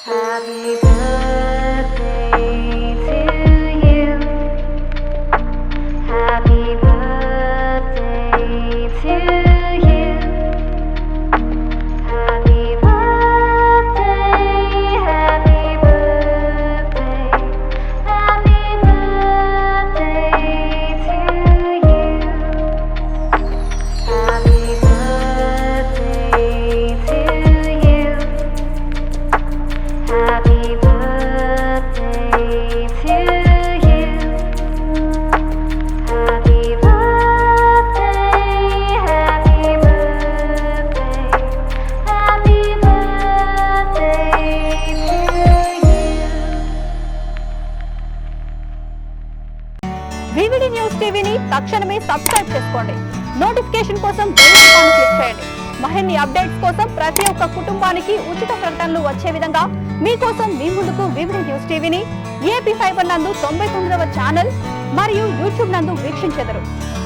Happy birthday to you. Happy birthday to you. Happy birthday, happy birthday, happy birthday to you. Happy birthday to you. Happy birthday to you. Happy birthday, happy birthday, happy birthday to you. VVD news టీవీని తక్షణమే subscribe చేసుకోండి. Notification కోసం bell icon click చేయండి. మరిన్ని updates కోసం ప్రతి ఒక్క కుటుంబానికి ఉచిత ప్రకటనలు వచ్చే విధంగా మీకోసం మీ ముందుకు వివిడి న్యూస్ టీవీని ఏపీ ఫైబర్ నందు 99వ ఛానల్ మరియు యూట్యూబ్ నందు వీక్షించెదరు.